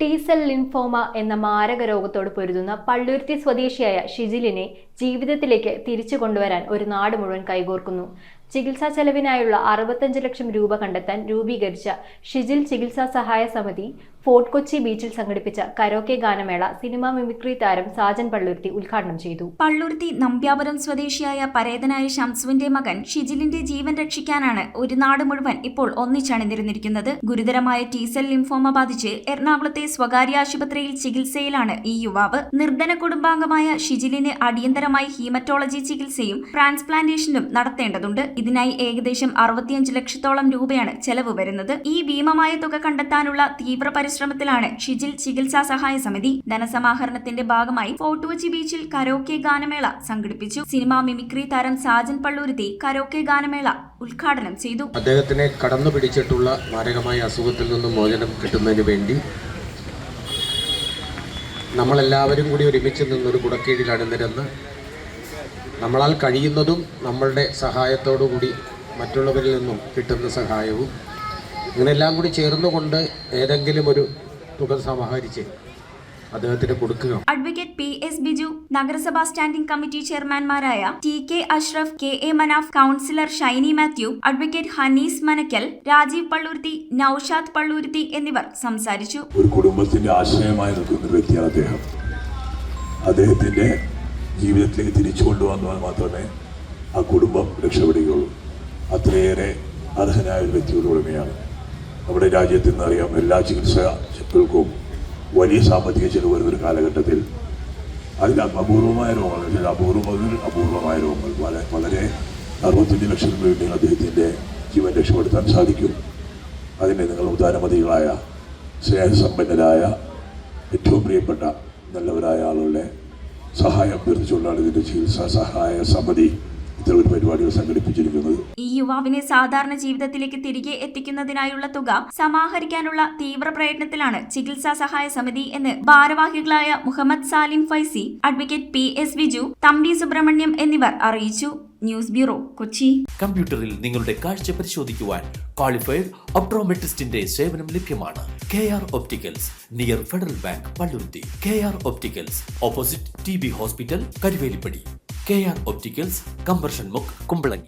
T-cell lymphoma എന്ന മാരക രോഗത്തോട് പൊരുതുന്ന പള്ളുരുത്തി സ്വദേശിയായ ഷിജിലിനെ ജീവിതത്തിലേക്ക് തിരിച്ചു കൊണ്ടുവരാൻ ഒരു നാട് മുഴുവൻ കൈകോർക്കുന്നു. ചികിത്സാ ചെലവിനായുള്ള 65 ലക്ഷം രൂപ കണ്ടെത്താൻ രൂപീകരിച്ച ഷിജിൽ ചികിത്സാ സഹായ സമിതി ഫോർട്ട് കൊച്ചി ബീച്ചിൽ സംഘടിപ്പിച്ച കരോക്കെ ഗാനമേള സിനിമാ മിമിക്രി താരം സാജൻ പള്ളുരുത്തി ഉദ്ഘാടനം ചെയ്തു. പള്ളുരുത്തി നമ്പ്യാപുരം സ്വദേശിയായ പരേതനായ ഷംസുവിന്റെ മകൻ ഷിജിലിന്റെ ജീവൻ രക്ഷിക്കാനാണ് ഒരു നാട് മുഴുവൻ ഇപ്പോൾ ഒന്നിച്ചണിനിരുന്നിരിക്കുന്നത്. ഗുരുതരമായ T-cell ലിംഫോമ ബാധിച്ച് എറണാകുളത്തെ സ്വകാര്യ ആശുപത്രിയിൽ ചികിത്സയിലാണ് ഈ യുവാവ്. നിർധന കുടുംബാംഗമായ ഷിജിലിന് അടിയന്തരമായി ഹീമറ്റോളജി ചികിത്സയും ട്രാൻസ്പ്ലാന്റേഷനും നടത്തേണ്ടതുണ്ട്. ഇതിനായി ഏകദേശം 65 ലക്ഷത്തോളം രൂപയാണ് ചെലവ് വരുന്നത്. ഈ ഭീമമായ തുക കണ്ടെത്താനുള്ള തീവ്ര പരിശ്രമത്തിലാണ് ഷിജിൽ ചികിത്സാ സഹായ സമിതി. ധനസമാഹരണത്തിന്റെ ഭാഗമായി ഫോർട്ട് കൊച്ചി ബീച്ചിൽ കരോക്കെ ഗാനമേള സംഘടിപ്പിച്ചു. സിനിമാ മിമിക്രി താരം സാജൻ പള്ളൂരുത്തി കരോക്കെ ഗാനമേള ഉദ്ഘാടനം ചെയ്തു. അദ്ദേഹത്തിനെ കടന്നു പിടിച്ചിട്ടുള്ള മാരകമായ അസുഖത്തിൽ നിന്നും മോചനം കിട്ടുന്നതിന് വേണ്ടി നമ്മളെല്ലാവരും കൂടി ഒരുമിച്ച് നിന്നൊരു കുടക്കീഴിൽ അണിനിരന്ന് നമ്മളാൽ കഴിയുന്നതും നമ്മളുടെ സഹായത്തോടുകൂടി മറ്റുള്ളവരിൽ നിന്നും കിട്ടുന്ന സഹായവും ഇങ്ങനെല്ലാം കൂടി ചേർന്നുകൊണ്ട് ഏതെങ്കിലും ഒരു തുക സമാഹരിച്ച് അദ്ദേഹത്തിന് കൊടുക്കുക. അഡ്വക്കേറ്റ് PS ബിജു, നഗരസഭാ സ്റ്റാൻഡിംഗ് കമ്മിറ്റി ചെയർമാൻമാരായ TK Ashraf, KA Manaf, councillor Shiny Mathew, advocate Hanees Manakkal, Rajeev Palluruthy, Naushad Palluruthy എന്നിവർ സംസാരിച്ചു. ഒരു കുടുംബത്തിന്റെ ആശ്രയമായി നിൽക്കുന്ന വ്യക്തിയാണ് അദ്ദേഹം. അദ്ദേഹത്തിന്റെ ജീവിതത്തിലേക്ക് തിരിച്ചു കൊണ്ടുവന്നാൽ മാത്രമേ ആ കുടുംബം രക്ഷപ്പെടുകയുള്ളൂ. അത്രയേറെ അർഹനായ ഒരു വ്യക്തിയുടെ ഉടമയാണ്. നമ്മുടെ രാജ്യത്ത് നിന്നറിയാം, എല്ലാ ചികിത്സകൾക്കും വലിയ സാമ്പത്തിക ചെലവ് വരുന്ന ഒരു കാലഘട്ടത്തിൽ അതിൽ അപൂർവമായ രോഗങ്ങൾ, അപൂർവമായ രോഗങ്ങൾ വളരെ 65 ലക്ഷം രൂപയുണ്ടെങ്കിൽ അദ്ദേഹത്തിൻ്റെ ജീവൻ രക്ഷപ്പെടുത്താൻ സാധിക്കും. അതിനെ നിങ്ങൾ ഉദാരമതികളായ, സ്നേഹസമ്പന്നരായ, ഏറ്റവും പ്രിയപ്പെട്ട നല്ലവരായ ആളുകളെ സഹായം അഭ്യർത്ഥിച്ചുകൊണ്ടാണ് ഇതിൻ്റെ ചികിത്സാ സഹായ സമിതി ഇത്തരം ഒരു പരിപാടികൾ സംഘടിപ്പിച്ചിരിക്കുന്നത്. ഈ യുവാവിനെ സാധാരണ ജീവിതത്തിലേക്ക് തിരികെ എത്തിക്കുന്നതിനായുള്ള തുക സമാഹരിക്കാനുള്ള തീവ്ര പ്രയത്നത്തിലാണ് ചികിത്സാ സഹായ സമിതി എന്ന് ഭാരവാഹികളായ മുഹമ്മദ് സാലിം ഫൈസി, അഡ്വക്കേറ്റ് PS ബിജു, തമ്പി സുബ്രഹ്മണ്യം എന്നിവർ അറിയിച്ചു. News bureau, Kochi. കമ്പ്യൂട്ടറിൽ നിങ്ങളുടെ കാഴ്ച പരിശോധിക്കുവാൻ ക്വാളിഫൈഡ് ഒപ്ട്രോമെട്രിസ്റ്റിന്റെ സേവനം ലഭ്യമാണ്. KR opticals, near federal bank, Palluruthy. KR opticals, opposite TB hospital, Karuvelippady. KR opticals, combustion മുക്ക്, കുമ്പളങ്ങി.